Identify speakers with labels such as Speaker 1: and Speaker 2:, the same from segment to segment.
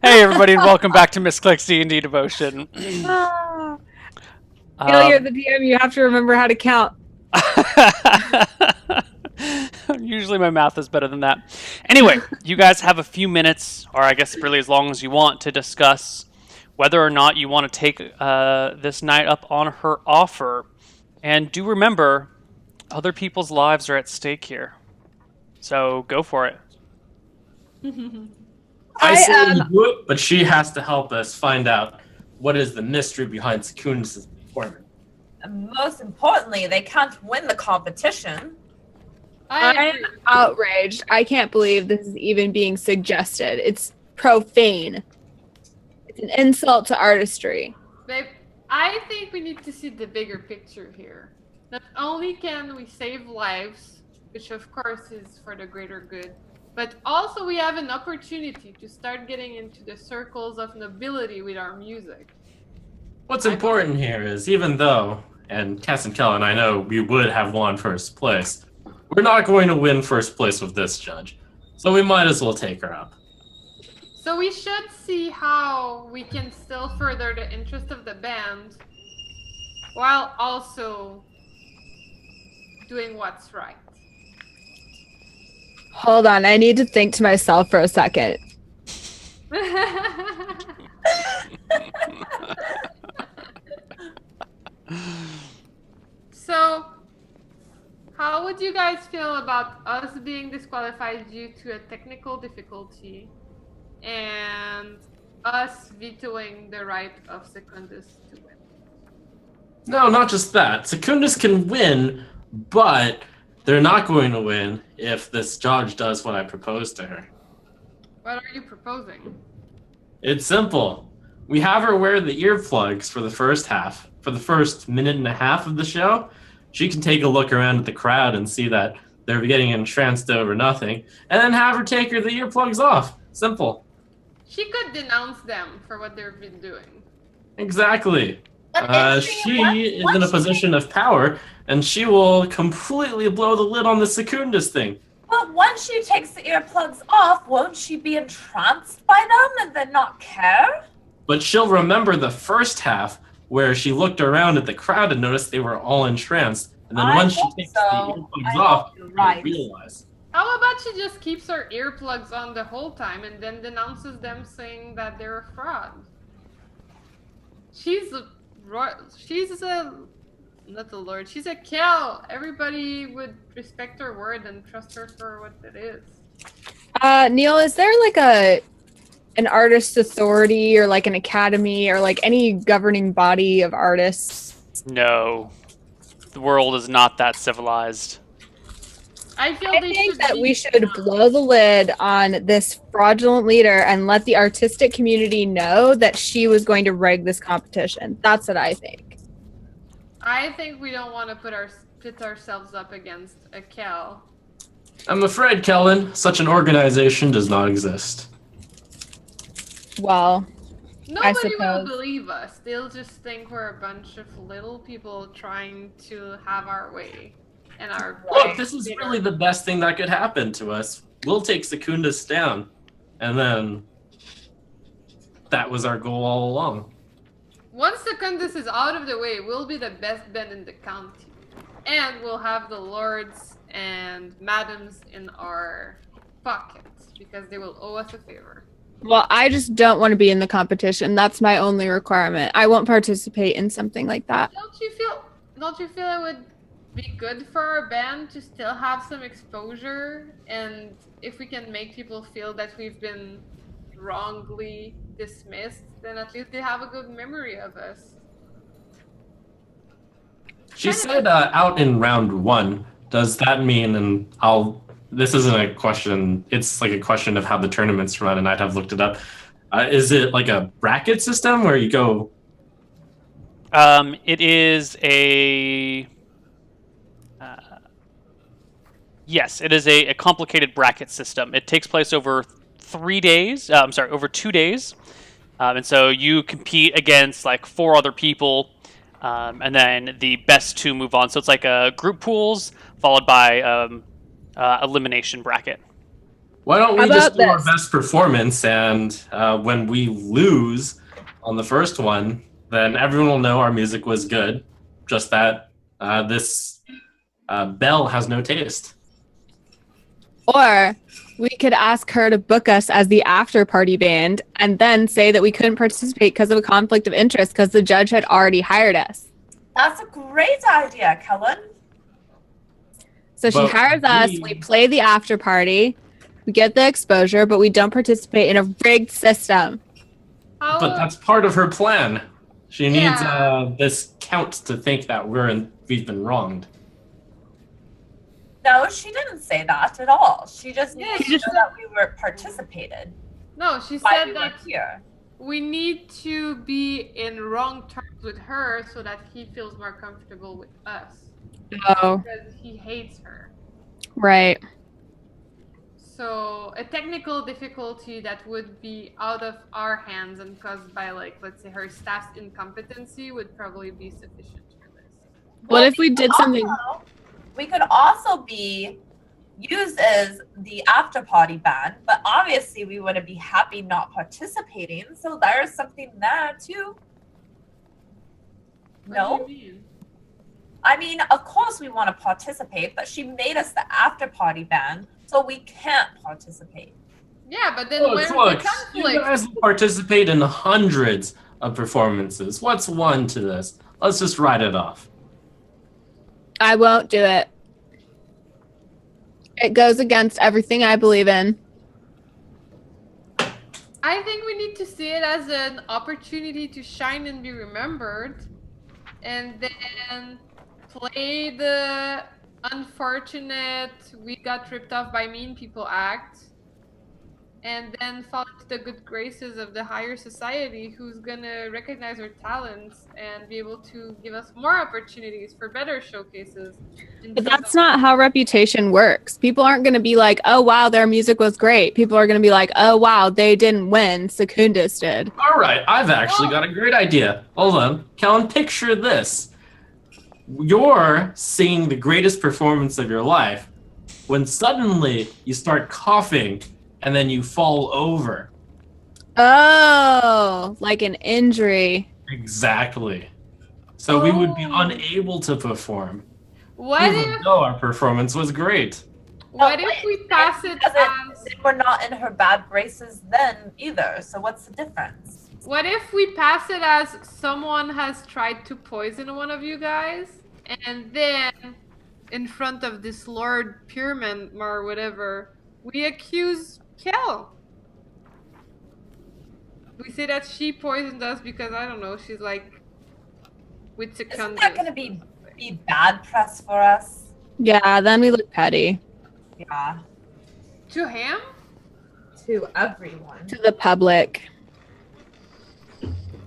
Speaker 1: Hey everybody, and welcome back to Misscliks D&D Devotion.
Speaker 2: Ah. You're the DM. You have to remember how to count.
Speaker 1: Usually my math is better than that. Anyway, you guys have a few minutes, or I guess really as long as you want, to discuss whether or not you want to take this night up on her offer. And do remember, other people's lives are at stake here. So go for it.
Speaker 3: I say
Speaker 2: I
Speaker 3: we do it, but she has to help us find out what is the mystery behind Secundus' appointment.
Speaker 4: And most importantly, they can't win the competition.
Speaker 2: I'm outraged. I can't believe this is even being suggested. It's profane. It's an insult to artistry.
Speaker 5: Babe, I think we need to see the bigger picture here. Not only can we save lives, which of course is for the greater good, but also we have an opportunity to start getting into the circles of nobility with our music.
Speaker 3: What's important here is, even though, and Cass and Kellen, I know we would have won first place, we're not going to win first place with this judge. So we might as well take her up.
Speaker 5: So we should see how we can still further the interest of the band while also doing what's right.
Speaker 2: Hold on. I need to think to myself for a second.
Speaker 5: So, how would you guys feel about us being disqualified due to a technical difficulty and us vetoing the right of Secundus to win?
Speaker 3: No, not just that. Secundus can win, but they're not going to win if this judge does what I propose to her.
Speaker 5: What are you proposing?
Speaker 3: It's simple. We have her wear the earplugs for the first half. For the first minute and a half of the show, she can take a look around at the crowd and see that they're getting entranced over nothing, and then have her take the earplugs off. Simple.
Speaker 5: She could denounce them for what they've been doing.
Speaker 3: Exactly.
Speaker 4: But
Speaker 3: She is in a position of power, and she will completely blow the lid on the Secundus thing.
Speaker 4: But once she takes the earplugs off, won't she be entranced by them and then not care?
Speaker 3: But she'll remember the first half where she looked around at the crowd and noticed they were all entranced. And then
Speaker 4: I
Speaker 3: once she
Speaker 4: hope
Speaker 3: takes
Speaker 4: so.
Speaker 3: the earplugs
Speaker 4: I
Speaker 3: off,
Speaker 4: hope you're
Speaker 3: she'll
Speaker 4: right.
Speaker 3: realize.
Speaker 5: How about she just keeps her earplugs on the whole time and then denounces them saying that they're a fraud? She's a not the Lord. She's a Kel. Everybody would respect her word and trust her for what it is.
Speaker 2: Neil, is there like an artist authority or like an academy or like any governing body of artists?
Speaker 1: No, the world is not that civilized.
Speaker 5: I feel
Speaker 2: I
Speaker 5: they
Speaker 2: think
Speaker 5: should
Speaker 2: that
Speaker 5: be-
Speaker 2: we should blow the lid on this fraudulent leader and let the artistic community know that she was going to rig this competition. That's what I think.
Speaker 5: I think we don't want to put ourselves up against a Kel.
Speaker 3: I'm afraid, Kellen, such an organization does not exist.
Speaker 2: Well,
Speaker 5: Nobody will
Speaker 2: suppose.
Speaker 5: believe us. They'll just think we're a bunch of little people trying to have our way. And our
Speaker 3: Look, this is really the best thing that could happen to us. We'll take Secundus down. And then that was our goal all along.
Speaker 5: Once Secundus is out of the way, we'll be the best band in the county. And we'll have the lords and madams in our pockets because they will owe us a favor.
Speaker 2: Well, I just don't want to be in the competition. That's my only requirement. I won't participate in something like that.
Speaker 5: Don't you feel it would be good for our band to still have some exposure, and if we can make people feel that we've been wrongly dismissed, then at least they have a good memory of us.
Speaker 3: She said out in round one. Does that mean, and this isn't a question, it's like a question of how the tournament's run, and I'd have looked it up. Is it like a bracket system where you go?
Speaker 1: It is a... yes, it is a complicated bracket system. It takes place over 3 days. Over 2 days. And so you compete against like 4 other people, and then the best 2 move on. So it's like group pools followed by elimination bracket.
Speaker 3: Why don't we
Speaker 2: How
Speaker 3: just
Speaker 2: about
Speaker 3: do our
Speaker 2: this?
Speaker 3: best performance, and when we lose on the first one, then everyone will know our music was good. Just that this bell has no taste.
Speaker 2: Or we could ask her to book us as the after party band and then say that we couldn't participate because of a conflict of interest because the judge had already hired us.
Speaker 4: That's a great idea, Kellen.
Speaker 2: So she
Speaker 3: But
Speaker 2: hires us, we play the after party, we get the exposure, but we don't participate in a rigged system.
Speaker 5: How,
Speaker 3: But that's part of her plan. She needs
Speaker 5: Yeah.
Speaker 3: this count to think that we've been wronged.
Speaker 4: No, she didn't say that at all. She just
Speaker 5: Yeah,
Speaker 4: needed
Speaker 5: she
Speaker 4: to know that we were participated.
Speaker 5: no, she
Speaker 4: Why
Speaker 5: said
Speaker 4: we
Speaker 5: that
Speaker 4: were here.
Speaker 5: we need to be in wrong terms with her so that he feels more comfortable with us.
Speaker 2: Oh,
Speaker 5: Because he hates her.
Speaker 2: right.
Speaker 5: So a technical difficulty that would be out of our hands and caused by, like, let's say her staff's incompetency would probably be sufficient for this.
Speaker 2: What if we did something?
Speaker 4: We could also be used as the after party band, but obviously we wouldn't be happy not participating. So there's something there too. No?
Speaker 5: What do you mean?
Speaker 4: I mean, of course we want to participate, but she made us the after party band, so we can't participate.
Speaker 5: Yeah, but then
Speaker 3: Look,
Speaker 5: where's
Speaker 3: look,
Speaker 5: the
Speaker 3: you
Speaker 5: conflict?
Speaker 3: guys participate in hundreds of performances. What's one to this? Let's just write it off.
Speaker 2: I won't do it. It goes against everything I believe in.
Speaker 5: I think we need to see it as an opportunity to shine and be remembered, and then play the unfortunate we got ripped off by mean people act, and then fall into the good graces of the higher society who's gonna recognize our talents and be able to give us more opportunities for better showcases.
Speaker 2: But that's not how reputation works. People aren't going to be like, oh, wow, their music was great. People are going to be like, oh, wow, they didn't win. Secundus did.
Speaker 3: All right, I've actually got a great idea. Hold on. Kellen, picture this. You're singing the greatest performance of your life when suddenly you start coughing and then you fall over.
Speaker 2: Oh, like an injury.
Speaker 3: Exactly. So we would be unable to perform.
Speaker 5: What
Speaker 3: Even
Speaker 5: if
Speaker 3: though our performance was great.
Speaker 5: what
Speaker 4: No,
Speaker 5: if we pass it
Speaker 4: because
Speaker 5: as
Speaker 4: we're not in her bad graces then either. So what's the difference?
Speaker 5: what if we pass it as someone has tried to poison one of you guys, and then in front of this Lord Pyramid or whatever, we accuse Kel. We say that she poisoned us because I don't know, she's like with
Speaker 4: Isn't
Speaker 5: Secundus.
Speaker 4: that going to be bad press for us?
Speaker 2: Yeah, then we look petty
Speaker 4: Yeah.
Speaker 5: To him?
Speaker 4: To everyone.
Speaker 2: to the public.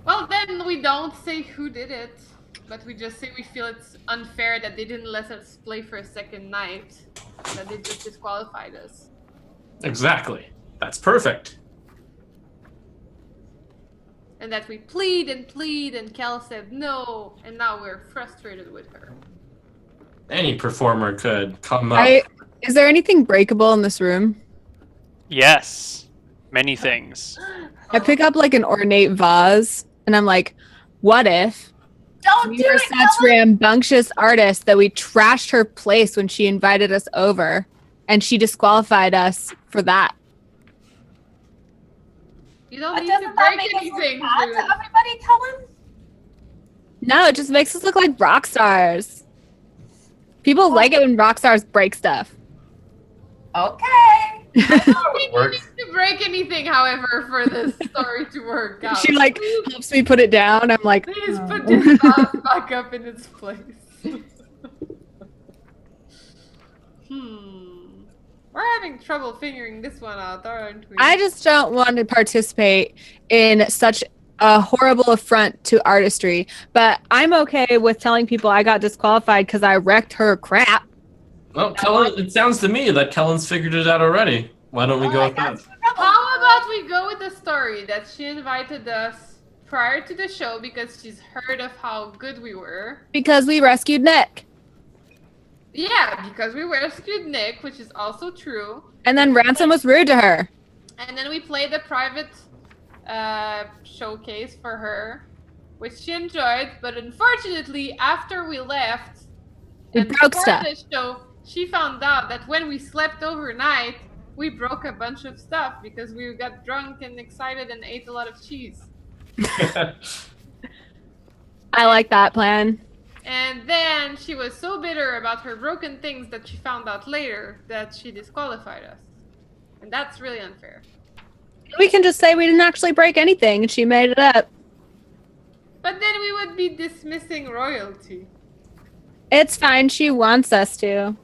Speaker 5: Well, then we don't say who did it, but we just say we feel it's unfair that they didn't let us play for a second night, that they just disqualified us.
Speaker 3: Exactly. That's perfect.
Speaker 5: And that we plead, and Kel said no, and now we're frustrated with her.
Speaker 3: Any performer could come up.
Speaker 2: Is there anything breakable in this room?
Speaker 1: Yes, many things.
Speaker 2: I pick up like an ornate vase and I'm like, what if
Speaker 4: Don't
Speaker 2: we
Speaker 4: do
Speaker 2: were
Speaker 4: it,
Speaker 2: such
Speaker 4: Kellen!
Speaker 2: rambunctious artists that we trashed her place when she invited us over and she disqualified us for that?
Speaker 5: You don't
Speaker 4: But
Speaker 5: need to
Speaker 4: doesn't that
Speaker 5: break
Speaker 4: make us
Speaker 5: anything.
Speaker 4: look bad
Speaker 5: Ruth.
Speaker 4: to everybody, Kellen?
Speaker 2: No, it just makes us look like rock stars. People like it when rock stars break stuff.
Speaker 4: Okay.
Speaker 5: I don't think you
Speaker 3: works.
Speaker 5: need to break anything, however, for this story to work out.
Speaker 2: She like helps me put it down. I'm like,
Speaker 5: Please
Speaker 2: oh.
Speaker 5: put this vase back up in its place. We're having trouble figuring this one out, aren't we?
Speaker 2: I just don't want to participate in such a horrible affront to artistry. But I'm okay with telling people I got disqualified because I wrecked her crap.
Speaker 3: Well, Kellen, it sounds to me that Kellen's figured it out already. Why don't we go with that?
Speaker 5: How about we go with the story that she invited us prior to the show because she's heard of how good we were.
Speaker 2: Because we rescued Nick.
Speaker 5: Yeah, because we rescued Nick, which is also true.
Speaker 2: And then Ransom was rude to her.
Speaker 5: And then we played a private showcase for her, which she enjoyed. But unfortunately, after we left
Speaker 2: We
Speaker 5: and
Speaker 2: broke
Speaker 5: before
Speaker 2: stuff.
Speaker 5: the show, she found out that when we slept overnight, we broke a bunch of stuff because we got drunk and excited and ate a lot of cheese.
Speaker 2: I like that plan.
Speaker 5: And then she was so bitter about her broken things that she found out later that she disqualified us. And that's really unfair.
Speaker 2: We can just say we didn't actually break anything and she made it up.
Speaker 5: But then we would be dismissing royalty.
Speaker 2: It's fine. She wants us to.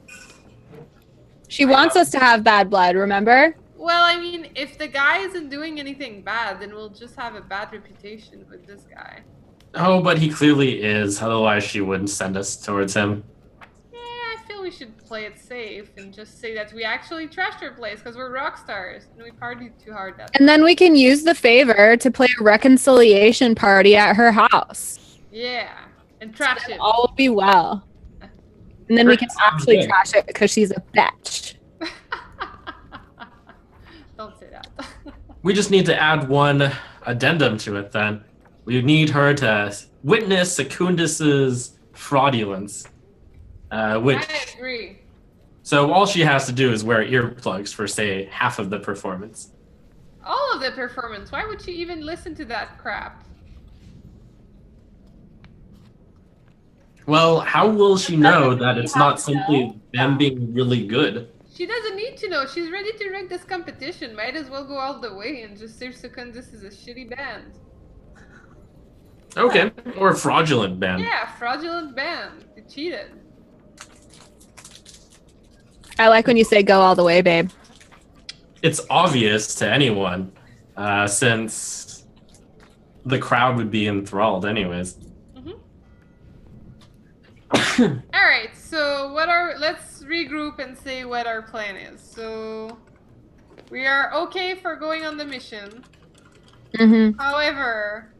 Speaker 2: She wants us to have bad blood, remember?
Speaker 5: Well, I mean, if the guy isn't doing anything bad, then we'll just have a bad reputation with this guy.
Speaker 3: Oh, but he clearly is. Otherwise, she wouldn't send us towards him.
Speaker 5: Yeah, I feel we should play it safe and just say that we actually trashed her place because we're rock stars and we partied too hard that
Speaker 2: And then we can use the favor to play a reconciliation party at her house.
Speaker 5: Yeah, and trash it.
Speaker 2: All will be well. And then we can actually
Speaker 3: Good.
Speaker 2: trash it because she's a bitch.
Speaker 5: Don't say that.
Speaker 3: We just need to add one addendum to it then. We need her to witness Secundus's fraudulence. Which,
Speaker 5: I agree.
Speaker 3: so all she has to do is wear earplugs for, say, half of the performance.
Speaker 5: All of the performance. Why would she even listen to that crap?
Speaker 3: Well, how will she know
Speaker 4: Doesn't
Speaker 3: that
Speaker 4: she
Speaker 3: it's
Speaker 4: have
Speaker 3: not
Speaker 4: to
Speaker 3: simply
Speaker 4: know?
Speaker 3: them being really good?
Speaker 5: She doesn't need to know. She's ready to wreck this competition. Might as well go all the way and just say Secundus is a shitty band.
Speaker 3: Okay, or a fraudulent band.
Speaker 5: Yeah, fraudulent band. They cheated.
Speaker 2: I like when you say go all the way, babe.
Speaker 3: It's obvious to anyone, since the crowd would be enthralled anyways.
Speaker 5: All right. So let's regroup and say what our plan is. So we are okay for going on the mission.
Speaker 2: Mm-hmm.
Speaker 5: However,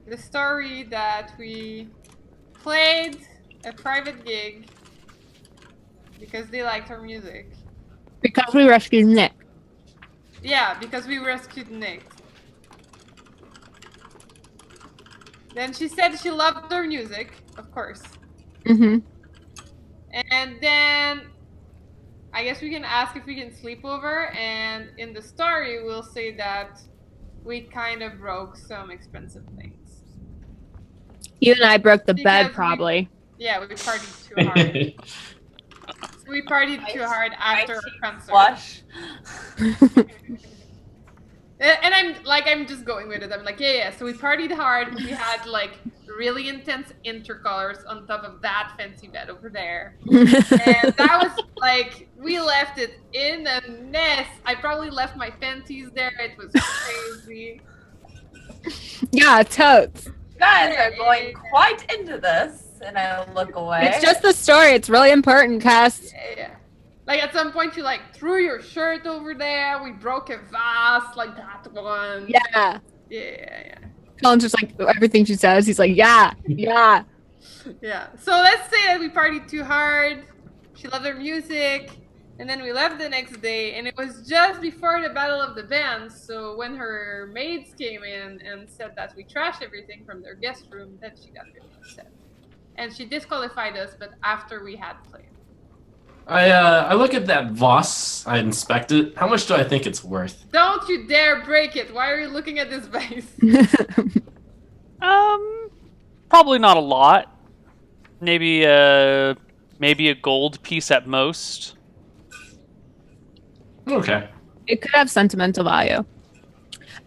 Speaker 5: the story that we played a private gig because they liked our music.
Speaker 2: Because we rescued Nick.
Speaker 5: Yeah, because we rescued Nick. Then she said she loved our music, of course.
Speaker 2: Mm-hmm.
Speaker 5: And then I guess we can ask if we can sleep over, and in the story we'll say that we kind of broke some expensive things.
Speaker 2: You and I broke the
Speaker 5: Because
Speaker 2: bed,
Speaker 5: we-
Speaker 2: probably.
Speaker 5: Yeah, we partied too hard. So we partied too hard after our concert.
Speaker 4: Flush.
Speaker 5: And I'm just going with it. I'm like, yeah. So we partied hard. We had like really intense intercolors on top of that fancy bed over there. And that was like, we left it in a mess. I probably left my panties there. It was crazy.
Speaker 2: Yeah, totes.
Speaker 4: You guys are going quite into this, and I look away.
Speaker 2: It's just the story. It's really important, Cass.
Speaker 5: Yeah. Like at some point you like threw your shirt over there. We broke a vase like that one.
Speaker 2: Yeah.
Speaker 5: Yeah.
Speaker 2: Colin's just like, everything she says, he's like, yeah.
Speaker 5: Yeah. So let's say that we partied too hard. She loved her music. And then we left the next day. And it was just before the Battle of the Bands. So when her maids came in and said that we trashed everything from their guest room, then she got really upset. And she disqualified us, but after we had played.
Speaker 3: I look at that Voss. I inspect it. How much do I think it's worth?
Speaker 5: Don't you dare break it. Why are you looking at this vase?
Speaker 1: Probably not a lot. Maybe a gold piece at most.
Speaker 3: Okay.
Speaker 2: It could have sentimental value.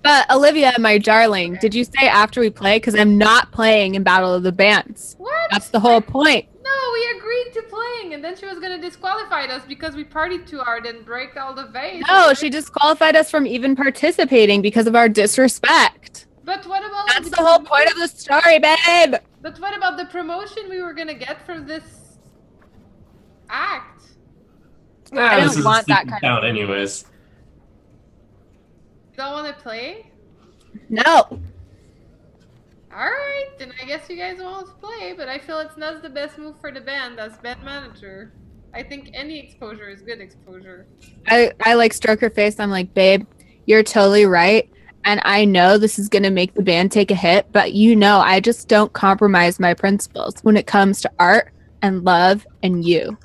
Speaker 2: But Olivia, my darling, did you say after we play? Because I'm not playing in Battle of the Bands.
Speaker 5: What?
Speaker 2: That's the whole point.
Speaker 5: No, we agreed to playing, and then she was gonna disqualify us because we partied too hard and break all the vase.
Speaker 2: No, she disqualified us from even participating because of our disrespect.
Speaker 5: But what about
Speaker 2: That's the whole point of the story, babe.
Speaker 5: But what about the promotion we were gonna get from this act?
Speaker 2: I
Speaker 3: This
Speaker 2: don't
Speaker 3: is
Speaker 2: want
Speaker 3: a
Speaker 2: that
Speaker 3: sleepy
Speaker 2: kind
Speaker 3: town anyways.
Speaker 5: You don't want to play?
Speaker 2: No.
Speaker 5: Alright, then I guess you guys won't play, but I feel it's not the best move for the band as band manager. I think any exposure is good exposure.
Speaker 2: I like stroke her face. I'm like, babe, you're totally right. And I know this is going to make the band take a hit, but I just don't compromise my principles when it comes to art and love and you.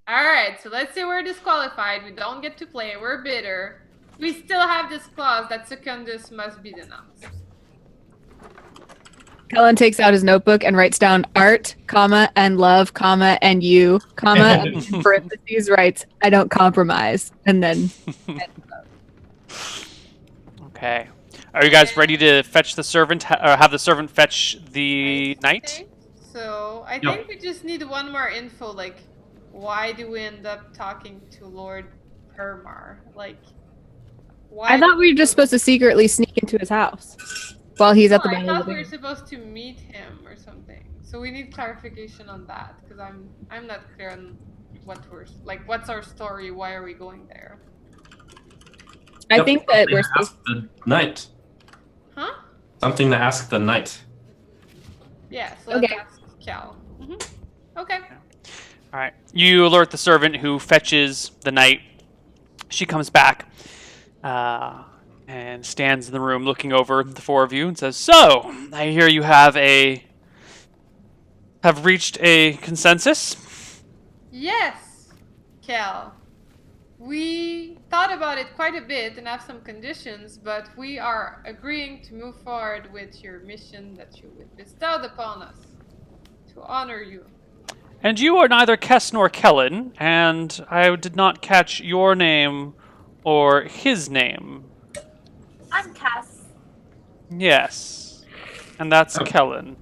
Speaker 5: All right, so let's say we're disqualified. We don't get to play. We're bitter. We still have this clause that Secundus must be denounced.
Speaker 2: Kellen takes out his notebook and writes down art, comma, and love, comma, and you, comma, and in parentheses writes, I don't compromise. And then
Speaker 1: Okay. Are you guys ready to fetch the servant, or have the servant fetch the knight?
Speaker 5: Okay, so I think we just need one more info, like, why do we end up talking to Lord Permar? Like, why?
Speaker 2: I thought we were just supposed to secretly sneak into his house while he's at the
Speaker 5: I
Speaker 2: battle.
Speaker 5: thought we were supposed to meet him or something. So we need clarification on that, because I'm not clear on what's our story, why are we going there?
Speaker 2: I think that we're
Speaker 3: ask the knight.
Speaker 5: Huh?
Speaker 3: Something to ask the knight.
Speaker 5: Yeah, so let's
Speaker 2: Okay.
Speaker 5: ask Cal. Okay.
Speaker 1: All right. You alert the servant who fetches the knight. She comes back and stands in the room looking over the four of you and says, "So, I hear you have reached a consensus?"
Speaker 5: Yes, Cal. We thought about it quite a bit and have some conditions, but we are agreeing to move forward with your mission that you bestowed upon us to honor you.
Speaker 1: And you are neither Kess nor Kellen, and I did not catch your name or his name.
Speaker 4: I'm Cass.
Speaker 1: Yes. And that's Kellen.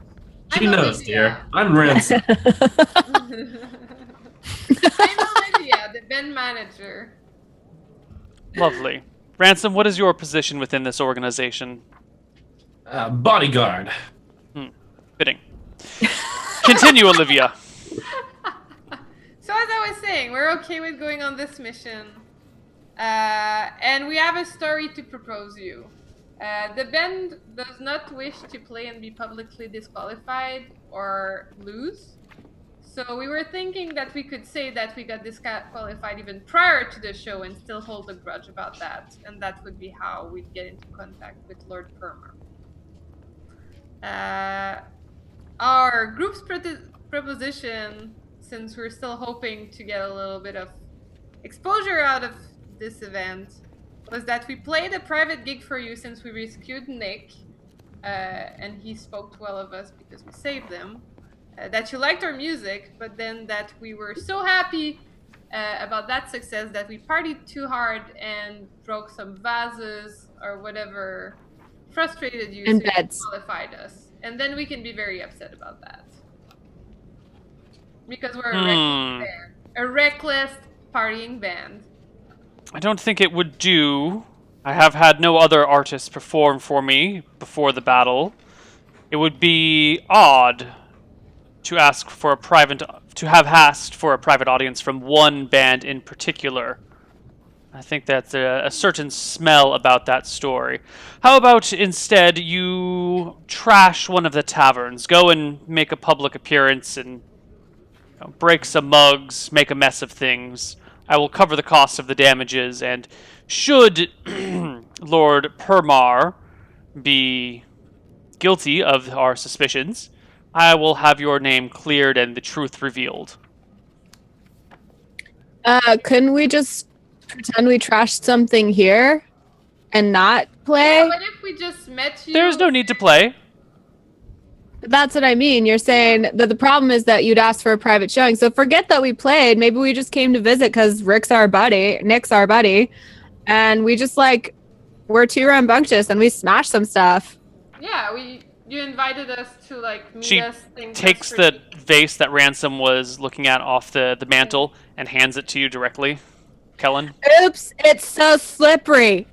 Speaker 3: She
Speaker 5: I'm
Speaker 3: knows,
Speaker 5: Olivia.
Speaker 3: dear. I'm Ransom.
Speaker 5: I'm Olivia, the band manager.
Speaker 1: Lovely. Ransom, what is your position within this organization?
Speaker 3: Bodyguard.
Speaker 1: Fitting. Continue, Olivia.
Speaker 5: So as I was saying, we're okay with going on this mission. And we have a story to propose you. The band does not wish to play and be publicly disqualified or lose. So we were thinking that we could say that we got disqualified even prior to the show and still hold a grudge about that. And that would be how we'd get into contact with Lord Permer. Our group's proposition, since we're still hoping to get a little bit of exposure out of this event, was that we played a private gig for you since we rescued Nick, and he spoke well of us because we saved him. That you liked our music, but then that we were so happy about that success that we partied too hard and broke some vases or whatever frustrated you,
Speaker 2: And
Speaker 5: so you
Speaker 2: beds.
Speaker 5: disqualified us. And then we can be very upset about that. Because we're a reckless band. A reckless partying band.
Speaker 1: I don't think it would do. I have had no other artists perform for me before the battle. It would be odd to have asked for a private audience from one band in particular. I think that's a certain smell about that story. How about instead you trash one of the taverns, go and make a public appearance and break some mugs, make a mess of things. I will cover the cost of the damages, and should Lord Permar be guilty of our suspicions, I will have your name cleared and the truth revealed.
Speaker 2: Couldn't we just pretend we trashed something here and not play?
Speaker 5: Yeah, what if we just met you?
Speaker 1: There's no need to play.
Speaker 2: That's what I mean. You're saying that the problem is that you'd ask for a private showing. So forget that we played. Maybe we just came to visit because Nick's our buddy, and we just we're too rambunctious and we smashed some stuff.
Speaker 5: Yeah, you invited us to meet
Speaker 1: She
Speaker 5: us. Things
Speaker 1: takes the vase that Ransom was looking at off the mantle and hands it to you directly. Kellen?
Speaker 2: Oops, it's so slippery.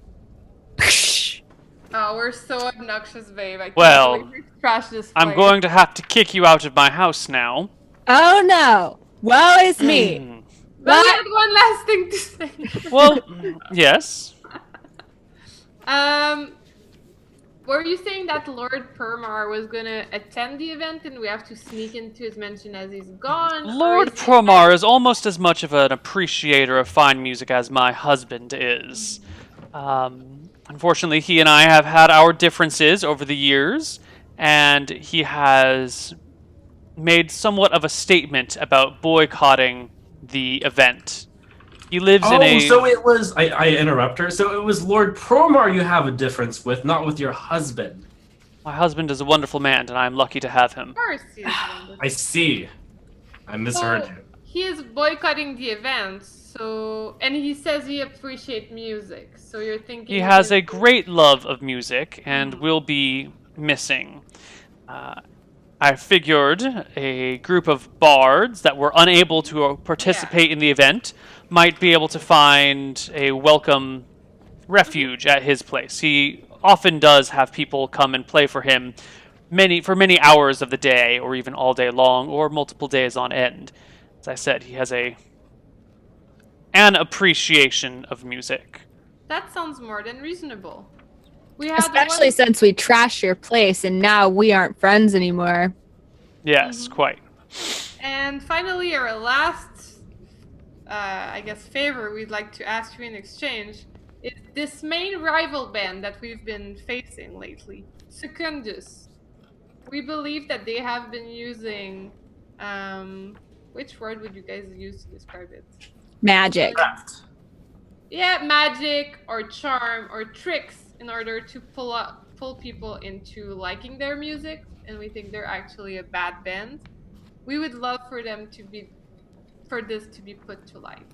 Speaker 5: Oh, we're so obnoxious, babe. I can't
Speaker 1: Well,
Speaker 5: believe we trashed this
Speaker 1: I'm
Speaker 5: place.
Speaker 1: going to have to kick you out of my house now.
Speaker 2: Oh no. Woe is me.
Speaker 5: But we had one last thing to say.
Speaker 1: Well, yes.
Speaker 5: Were you saying that Lord Permar was gonna attend the event and we have to sneak into his mansion as he's gone? Or
Speaker 1: Lord
Speaker 5: is he
Speaker 1: Promar is almost as much of an appreciator of fine music as my husband is. Unfortunately, he and I have had our differences over the years, and he has made somewhat of a statement about boycotting the event. He lives in
Speaker 3: Oh,
Speaker 1: a...
Speaker 3: so it was. I interrupt her. So it was Lord Promar you have a difference with, not with your husband.
Speaker 1: My husband is a wonderful man, and I am lucky to have him.
Speaker 5: Of course he is wonderful.
Speaker 3: I see. I misheard
Speaker 5: So,
Speaker 3: you.
Speaker 5: he is boycotting the event, so and he says he appreciates music. So you're thinking
Speaker 1: He has
Speaker 5: that-
Speaker 1: a great love of music, and will be missing. I figured a group of bards that were unable to participate in the event might be able to find a welcome refuge at his place. He often does have people come and play for him for many hours of the day, or even all day long, or multiple days on end. As I said, he has an appreciation of music.
Speaker 5: That sounds more than reasonable. We had
Speaker 2: Especially
Speaker 5: one...
Speaker 2: since we trashed your place and now we aren't friends anymore.
Speaker 1: Yes, quite.
Speaker 5: And finally, our last, I guess, favor we'd like to ask you in exchange is this main rival band that we've been facing lately, Secundus. We believe that they have been using, which word would you guys use to describe it?
Speaker 2: Magic.
Speaker 5: Yeah, magic or charm or tricks in order to pull people into liking their music, and we think they're actually a bad band. We would love for this to be put to light.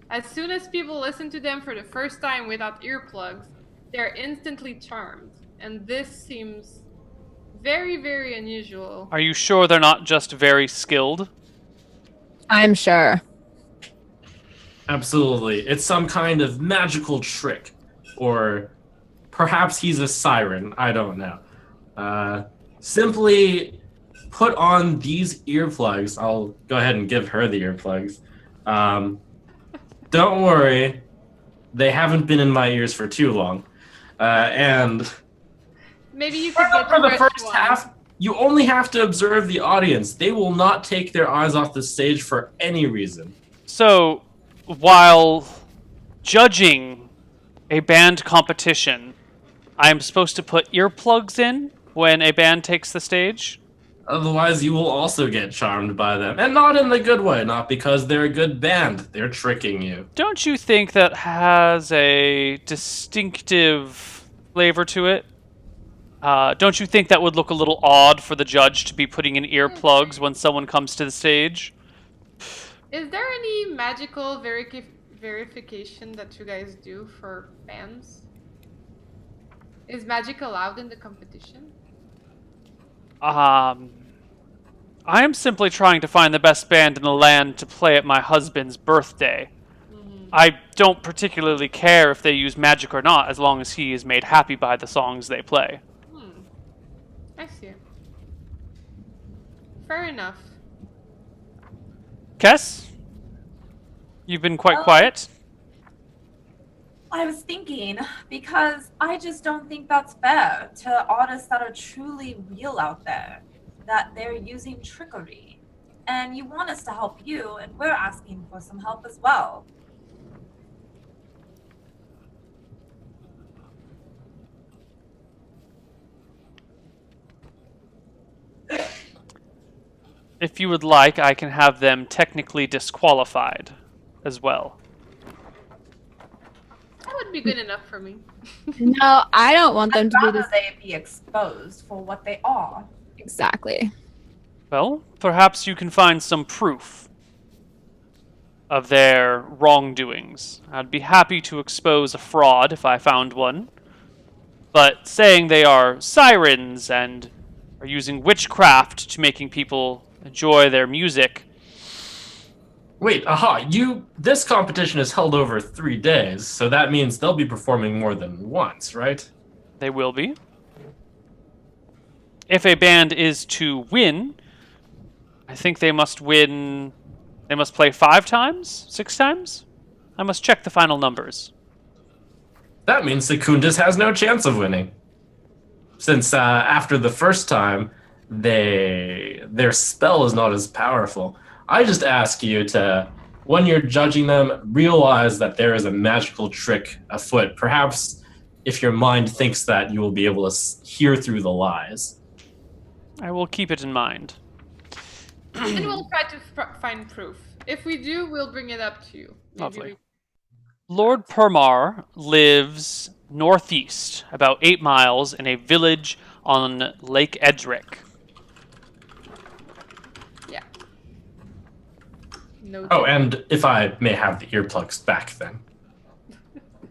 Speaker 5: As soon as people listen to them for the first time without earplugs, they're instantly charmed, and this seems very, very unusual.
Speaker 1: Are you sure they're not just very skilled?
Speaker 2: I'm sure.
Speaker 3: Absolutely. It's some kind of magical trick. Or perhaps he's a siren. I don't know. Simply put on these earplugs. I'll go ahead and give her the earplugs. Don't worry. They haven't been in my ears for too long. And
Speaker 5: Maybe you could get
Speaker 3: for the
Speaker 5: fresh
Speaker 3: first
Speaker 5: one.
Speaker 3: half, you only have to observe the audience. They will not take their eyes off the stage for any reason.
Speaker 1: So, while judging a band competition, I am supposed to put earplugs in when a band takes the stage?
Speaker 3: Otherwise, you will also get charmed by them. And not in the good way, not because they're a good band. They're tricking you.
Speaker 1: Don't you think that has a distinctive flavor to it? Don't you think that would look a little odd for the judge to be putting in earplugs when someone comes to the stage?
Speaker 5: Is there any magical verification that you guys do for bands? Is magic allowed in the competition?
Speaker 1: I am simply trying to find the best band in the land to play at my husband's birthday. I don't particularly care if they use magic or not, as long as he is made happy by the songs they play.
Speaker 5: I see. Fair enough.
Speaker 1: Kess? You've been quite quiet.
Speaker 4: I was thinking, because I just don't think that's fair to artists that are truly real out there, that they're using trickery. And you want us to help you, and we're asking for some help as well.
Speaker 1: If you would like, I can have them technically disqualified as well.
Speaker 5: That would be good enough for me.
Speaker 2: No, I don't want them
Speaker 4: I'd
Speaker 2: to be
Speaker 4: rather
Speaker 2: this.
Speaker 4: they be exposed for what they are.
Speaker 2: Exactly.
Speaker 1: Well, perhaps you can find some proof of their wrongdoings. I'd be happy to expose a fraud if I found one. But saying they are sirens and are using witchcraft to making people enjoy their music.
Speaker 3: Wait, this competition is held over 3 days, so that means they'll be performing more than once, right?
Speaker 1: They will be. If a band is to win, I think they must win. They must play 5 times? 6 times? I must check the final numbers.
Speaker 3: That means Secundus has no chance of winning. since after the first time, their spell is not as powerful. I just ask you to, when you're judging them, realize that there is a magical trick afoot. Perhaps if your mind thinks that, you will be able to hear through the lies.
Speaker 1: I will keep it in mind.
Speaker 5: And we'll try to find proof. If we do, we'll bring it up to you. Maybe
Speaker 1: Lovely. Lord Permar lives northeast, about 8 miles, in a village on Lake Edric.
Speaker 5: Yeah. No.
Speaker 3: Oh, and if I may have the earplugs back then.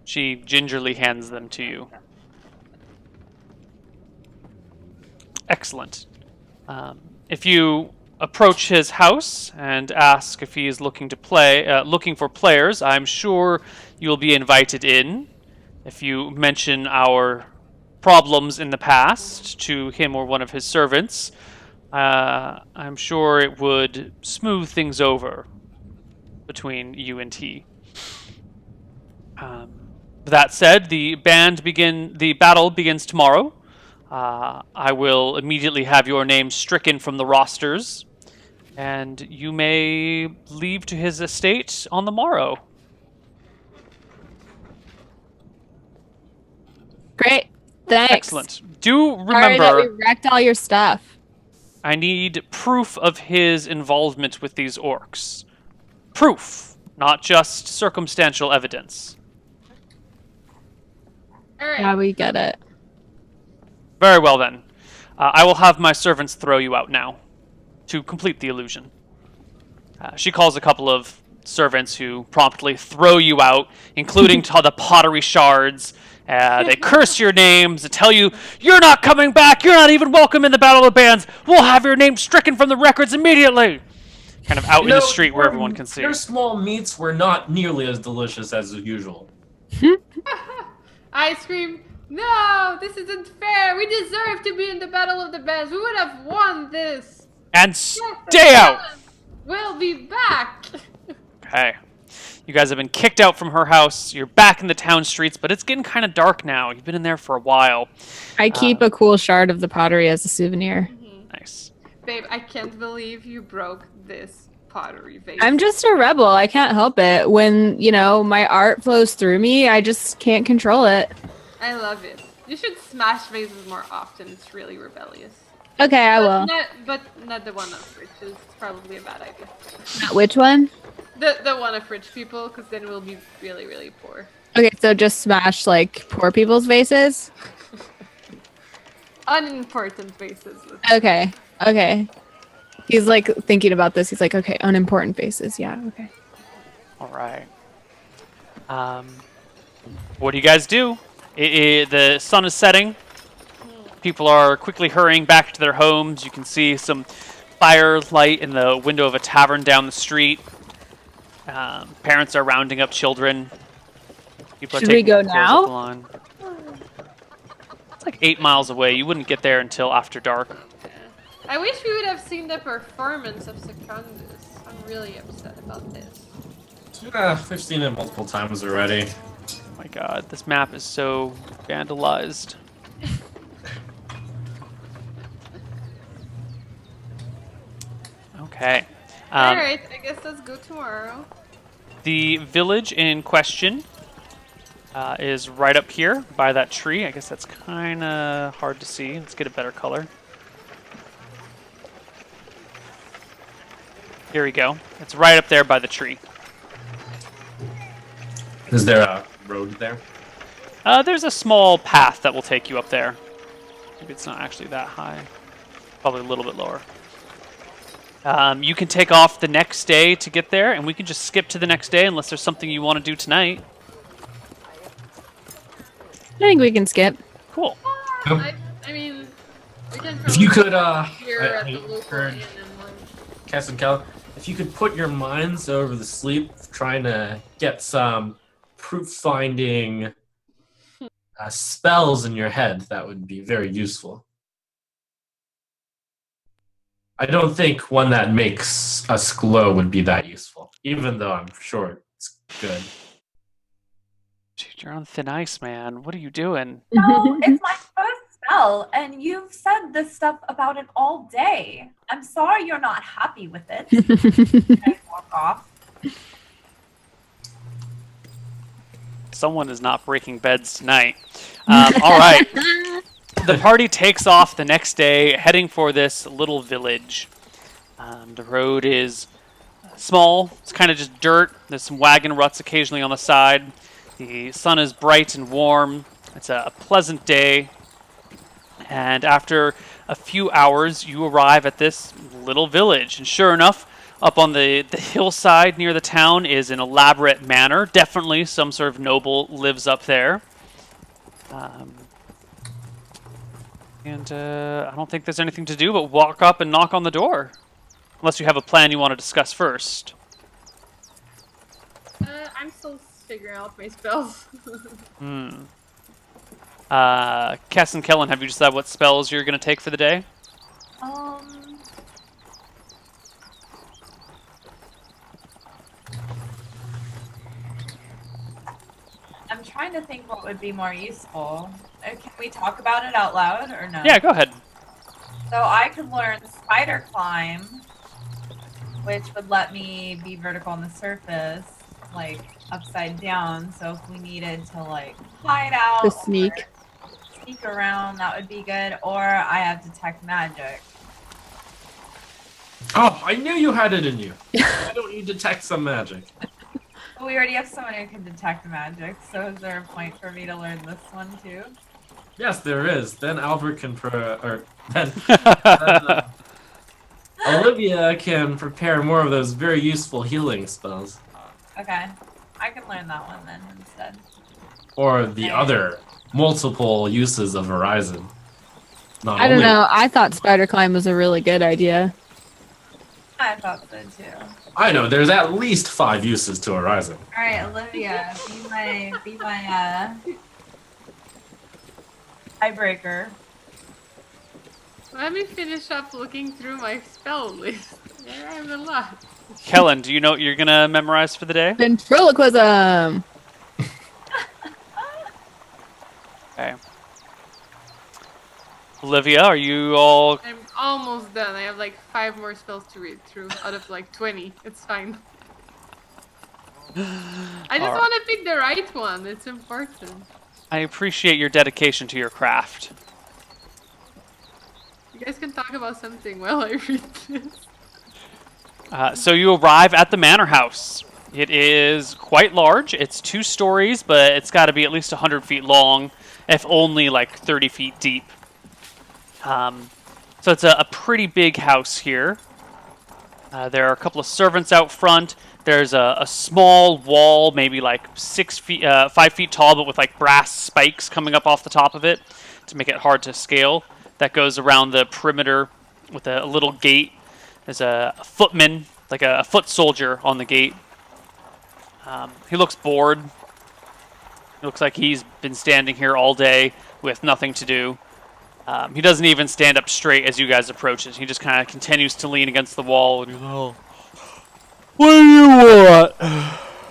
Speaker 1: She gingerly hands them to you. Excellent. If you approach his house and ask if he is looking for players, I'm sure you'll be invited in. If you mention our problems in the past to him or one of his servants, I'm sure it would smooth things over between you and he. That said, the battle begins tomorrow. I will immediately have your name stricken from the rosters, and you may leave to his estate on the morrow.
Speaker 2: Great. Thanks.
Speaker 1: Excellent. Do
Speaker 2: Sorry that
Speaker 1: remember,
Speaker 2: we wrecked all your stuff.
Speaker 1: I need proof of his involvement with these orcs. Proof, not just circumstantial evidence.
Speaker 5: All right.
Speaker 2: Yeah, we get it.
Speaker 1: Very well then. I will have my servants throw you out now to complete the illusion. She calls a couple of servants who promptly throw you out, including the pottery shards. They curse your names and tell you, "You're not coming back! You're not even welcome in the Battle of the Bands! We'll have your name stricken from the records immediately!" Kind of out in the street where everyone can see.
Speaker 3: Your small meats were not nearly as delicious as usual.
Speaker 5: I scream, "No, this isn't fair. We deserve to be in the Battle of the Bands. We would have won this.
Speaker 1: And
Speaker 5: Yes,
Speaker 1: stay out!
Speaker 5: We'll be back."
Speaker 1: Okay. You guys have been kicked out from her house. You're back in the town streets, but it's getting kind of dark now. You've been in there for a while.
Speaker 2: I keep a cool shard of the pottery as a souvenir.
Speaker 1: Nice.
Speaker 5: Babe, I can't believe you broke this pottery vase.
Speaker 2: I'm just a rebel. I can't help it. When, my art flows through me, I just can't control it.
Speaker 5: I love it. You should smash vases more often. It's really rebellious.
Speaker 2: Okay, I will.
Speaker 5: But not the one of rich. It's probably a bad idea.
Speaker 2: Which one?
Speaker 5: The one of rich people, because then we'll be really, really poor.
Speaker 2: Okay, so just smash, poor people's vases?
Speaker 5: Unimportant vases.
Speaker 2: Okay. He's, thinking about this. He's like, okay, unimportant vases. Yeah, okay.
Speaker 1: All right. What do you guys do? The sun is setting. People are quickly hurrying back to their homes. You can see some firelight in the window of a tavern down the street. Parents are rounding up children. People are
Speaker 2: Should we
Speaker 1: taking
Speaker 2: go
Speaker 1: clothes
Speaker 2: now?
Speaker 1: off the line. It's like 8 miles away. You wouldn't get there until after dark.
Speaker 5: I wish we would have seen the performance of Secundus. I'm really upset about this.
Speaker 3: We've seen it multiple times already.
Speaker 1: Oh my god, this map is so vandalized. Okay.
Speaker 5: Alright, I guess let's go tomorrow.
Speaker 1: The village in question is right up here by that tree. I guess that's kind of hard to see. Let's get a better color. Here we go. It's right up there by the tree.
Speaker 3: Is there a road there?
Speaker 1: There's a small path that will take you up there. Maybe it's not actually that high. Probably a little bit lower. You can take off the next day to get there, and we can just skip to the next day unless there's something you want to do tonight.
Speaker 2: I think we can skip.
Speaker 1: Cool.
Speaker 5: I mean, we can
Speaker 3: If you could,
Speaker 5: here at the local
Speaker 3: heard
Speaker 5: inn and one.
Speaker 3: Cass and Cal, if you could put your minds over the sleep, trying to get some proof-finding spells in your head, that would be very useful. I don't think one that makes us glow would be that useful, even though I'm sure it's good.
Speaker 1: Dude, you're on thin ice, man. What are you doing?
Speaker 4: No, it's my first spell, and you've said this stuff about it all day. I'm sorry you're not happy with it. I walk off.
Speaker 1: Someone is not breaking beds tonight. All right. The party takes off the next day, heading for this little village. The road is small. It's kind of just dirt. There's some wagon ruts occasionally on the side. The sun is bright and warm. It's a pleasant day. And after a few hours, you arrive at this little village. And sure enough, up on the hillside near the town is an elaborate manor. Definitely some sort of noble lives up there. I don't think there's anything to do but walk up and knock on the door. Unless you have a plan you want to discuss first.
Speaker 5: I'm still figuring out my spells.
Speaker 1: Cass and Kellen, have you decided what spells you're going to take for the day?
Speaker 4: I'm trying to think what would be more useful. Can we talk about it out loud or no?
Speaker 1: Yeah, go ahead.
Speaker 4: So I could learn Spider Climb, which would let me be vertical on the surface, like upside down. So if we needed to like hide out,
Speaker 2: To sneak.
Speaker 4: or sneak around, that would be good. Or I have Detect Magic.
Speaker 3: Oh, I knew you had it in you. Why don't you detect some magic?
Speaker 4: But we already have someone who can detect magic. So is there a point for me to learn this one too?
Speaker 3: Yes, there is. Then Albert can Olivia can prepare more of those very useful healing spells.
Speaker 4: Okay, I can learn that one then instead.
Speaker 3: Or the other multiple uses of Horizon. Not
Speaker 2: I don't
Speaker 3: only-
Speaker 2: know. I thought Spider Climb was a really good idea.
Speaker 4: I thought so too.
Speaker 3: I know, there's at least 5 uses to Horizon.
Speaker 4: All right, Olivia, be my tiebreaker.
Speaker 5: Let me finish up looking through my spell list. There I have a lot.
Speaker 1: Kellen, do you know what you're going to memorize for the day?
Speaker 2: Ventriloquism.
Speaker 1: Okay. Olivia, are you all...
Speaker 5: I'm almost done. I have like 5 more spells to read through out of like 20. It's fine. I just
Speaker 1: Alright.
Speaker 5: want to pick the right one. It's important.
Speaker 1: I appreciate your dedication to your craft.
Speaker 5: You guys can talk about something while I read this.
Speaker 1: So you arrive at the manor house. It is quite large. It's 2 stories, but it's got to be at least 100 feet long, if only like 30 feet deep. So it's a pretty big house here. There are a couple of servants out front. There's a small wall, maybe like 5 feet tall, but with like brass spikes coming up off the top of it to make it hard to scale. That goes around the perimeter with a little gate. There's a footman, like a foot soldier on the gate. He looks bored. It looks like he's been standing here all day with nothing to do. He doesn't even stand up straight as you guys approach it. He just kind of continues to lean against the wall. And oh, what do you want?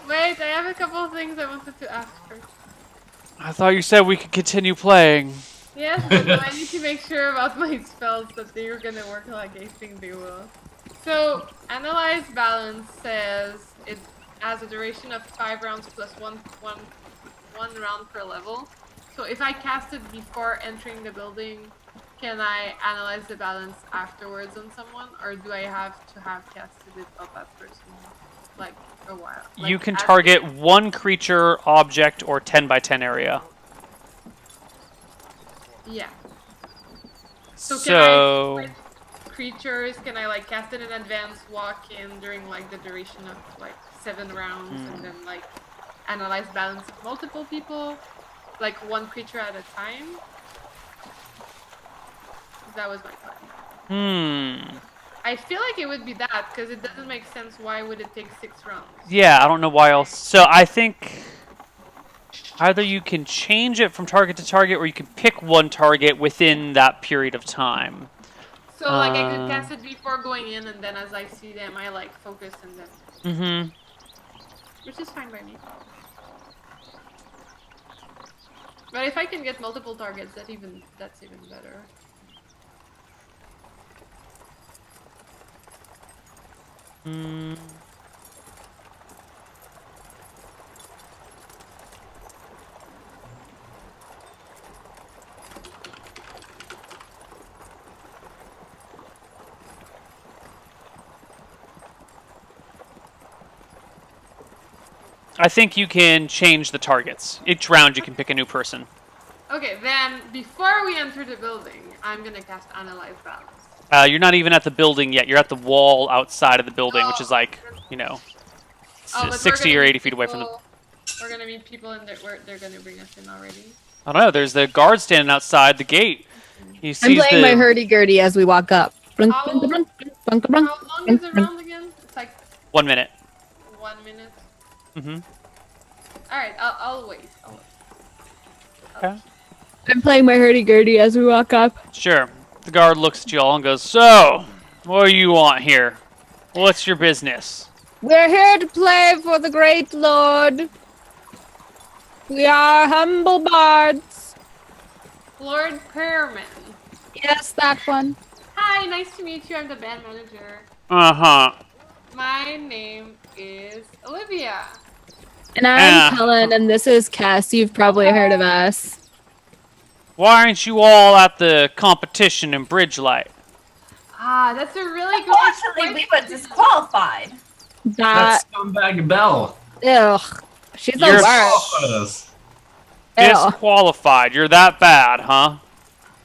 Speaker 5: Wait, I have a couple of things I wanted to ask first.
Speaker 1: I thought you said we could continue playing.
Speaker 5: Yes, but now I need to make sure about my spells that they are gonna work like I think they will. So, Analyze Balance says it has a duration of 5 rounds plus one round per level. So if I cast it before entering the building, can I analyze the balance afterwards on someone, or do I have to have casted it on that person like a while? Like,
Speaker 1: You can
Speaker 5: after-
Speaker 1: target 1 creature, object, or 10 by 10 area.
Speaker 5: Yeah. So can
Speaker 1: So,
Speaker 5: I switch creatures? Can I like cast it in advance, walk in during like the duration of like 7 rounds, and then like analyze balance of multiple people, like 1 creature at a time? That was my plan. I feel like it would be that because it doesn't make sense. Why would it take 6 rounds?
Speaker 1: Yeah, I don't know why else. So I think either you can change it from target to target, or you can pick one target within that period of time.
Speaker 5: So like I could cast it before going in, and then as I see them, I like focus and then. Which is fine by me. But if I can get multiple targets, that's even better.
Speaker 1: Hmm. I think you can change the targets. Each round you can pick a new person.
Speaker 5: Okay, then before we enter the building, I'm gonna cast Analyze Balance.
Speaker 1: You're not even at the building yet. You're at the wall outside of the building, which is like,
Speaker 5: but
Speaker 1: 60 or 80 feet away from the...
Speaker 5: We're gonna meet people in there where they're gonna bring us in already.
Speaker 1: I don't know. There's the guard standing outside the gate. He
Speaker 2: I'm
Speaker 1: sees
Speaker 2: playing my hurdy-gurdy as we walk up.
Speaker 5: How long is the round again? It's like
Speaker 1: 1 minute.
Speaker 5: 1 minute.
Speaker 1: Mm-hmm.
Speaker 5: Alright, I'll wait.
Speaker 1: Okay.
Speaker 2: I'm playing my hurdy-gurdy as we walk up.
Speaker 1: Sure. The guard looks at you all and goes, "So, what do you want here? What's your business?"
Speaker 2: We're here to play for the great lord. We are humble bards.
Speaker 5: Lord Perman.
Speaker 2: Yes, that one.
Speaker 5: Hi, nice to meet you. I'm the band manager.
Speaker 1: Uh-huh.
Speaker 5: My name is Olivia.
Speaker 2: And I'm Helen, and this is Cass. You've probably heard of us.
Speaker 1: Why aren't you all at the competition in Bridgelight?
Speaker 5: Ah, that's a really good
Speaker 4: Unfortunately, we were disqualified.
Speaker 2: That,
Speaker 3: That's scumbag Belle.
Speaker 2: ugh. She's the
Speaker 1: You're
Speaker 2: worst. Ew.
Speaker 1: Disqualified. You're that bad, huh?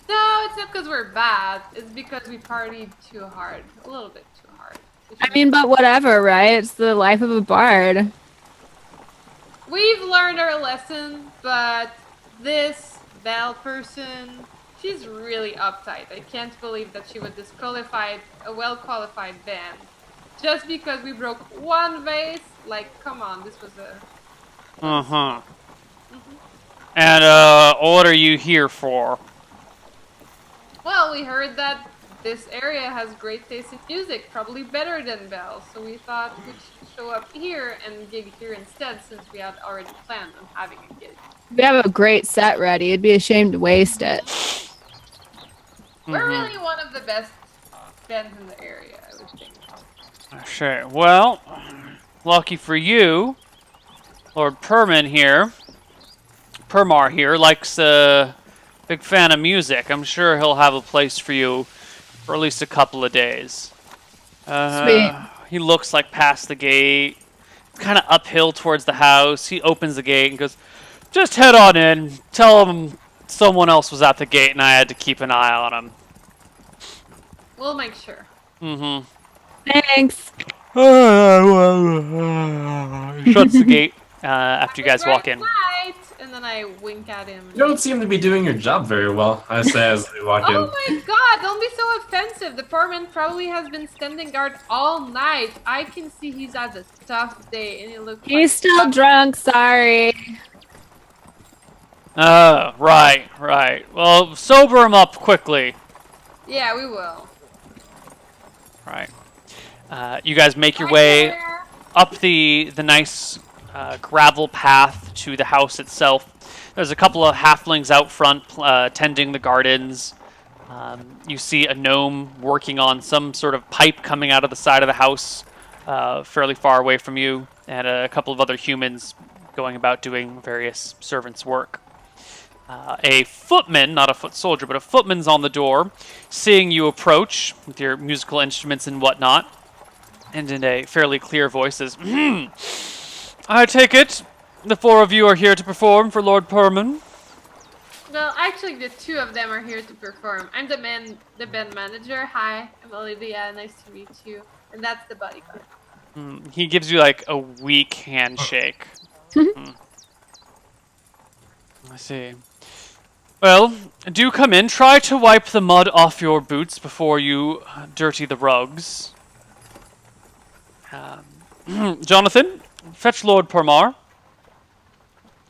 Speaker 5: No, it's not because we're bad. It's because we partied too hard. A little bit too hard.
Speaker 2: I mean, but whatever, right? It's the life of a bard.
Speaker 5: We've learned our lesson, but this Belle person, she's really uptight. I can't believe that she would disqualify a well-qualified band just because we broke one vase. Like, come on, this was a...
Speaker 1: Uh-huh. And, what are you here for?
Speaker 5: Well, we heard that this area has great taste in music, probably better than Belle, so we thought we should show up here and gig here instead since we had already planned on having a gig.
Speaker 2: We have a great set ready. It'd be a shame to waste it.
Speaker 5: We're really one of the best bands in the area, I would think.
Speaker 1: Sure. Well, lucky for you, Lord Perman here, Permar here, likes a big fan of music. I'm sure he'll have a place for you for at least a couple of days.
Speaker 2: Sweet.
Speaker 1: He looks like past the gate, kind of uphill towards the house. He opens the gate and goes, "Just head on in. Tell him someone else was at the gate and I had to keep an eye on him."
Speaker 5: We'll make sure.
Speaker 1: Mm-hmm.
Speaker 2: Thanks.
Speaker 1: He shuts the gate after you guys walk in.
Speaker 5: Night! And then I wink at him.
Speaker 3: You don't seem to be doing your job very well, I say as we walk in.
Speaker 5: Oh my god, don't be so offensive. The poor man probably has been standing guard all night. I can see he's had a tough day and he looks
Speaker 2: He's still drunk, sorry.
Speaker 1: Oh, right. Well, sober him up quickly.
Speaker 5: Yeah, we will.
Speaker 1: Right. You guys make your way up the nice gravel path to the house itself. There's a couple of halflings out front tending the gardens. You see a gnome working on some sort of pipe coming out of the side of the house fairly far away from you, and a couple of other humans going about doing various servants' work. A footman, not a foot soldier, but a footman's on the door, seeing you approach with your musical instruments and whatnot, and in a fairly clear voice says, "I take it the four of you are here to perform for Lord Perman."
Speaker 5: Well, actually, the two of them are here to perform. I'm the band manager. Hi, I'm Olivia. Nice to meet you. And that's the bodyguard.
Speaker 1: He gives you like a weak handshake. I see. Well, do come in. Try to wipe the mud off your boots before you dirty the rugs. Jonathan, fetch Lord Permar.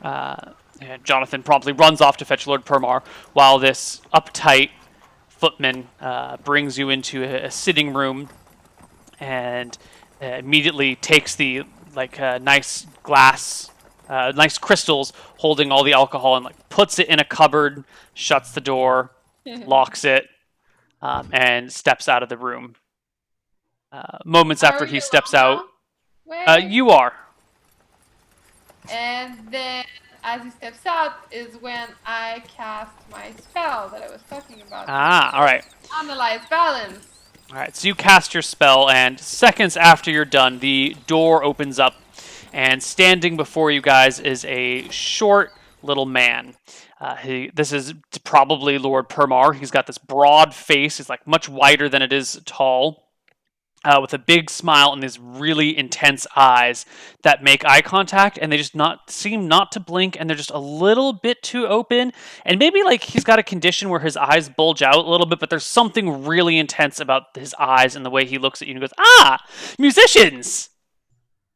Speaker 1: And Jonathan promptly runs off to fetch Lord Permar, while this uptight footman brings you into a sitting room and immediately takes the nice glass nice crystals holding all the alcohol, and like puts it in a cupboard, shuts the door, locks it, and steps out of the room. Moments after
Speaker 5: Are
Speaker 1: he
Speaker 5: we
Speaker 1: steps
Speaker 5: alone
Speaker 1: out,
Speaker 5: now? Wait.
Speaker 1: you are.
Speaker 5: And then, as he steps out, is when I cast my spell that I was talking about.
Speaker 1: All right.
Speaker 5: Analyze balance.
Speaker 1: All right, so you cast your spell, and seconds after you're done, the door opens up, and standing before you guys is a short little man. This is probably Lord Permar. He's got this broad face. He's like much wider than it is tall, with a big smile and these really intense eyes that make eye contact, and they just not seem not to blink, and they're just a little bit too open. And maybe like he's got a condition where his eyes bulge out a little bit, but there's something really intense about his eyes and the way he looks at you and goes, "Ah, musicians!"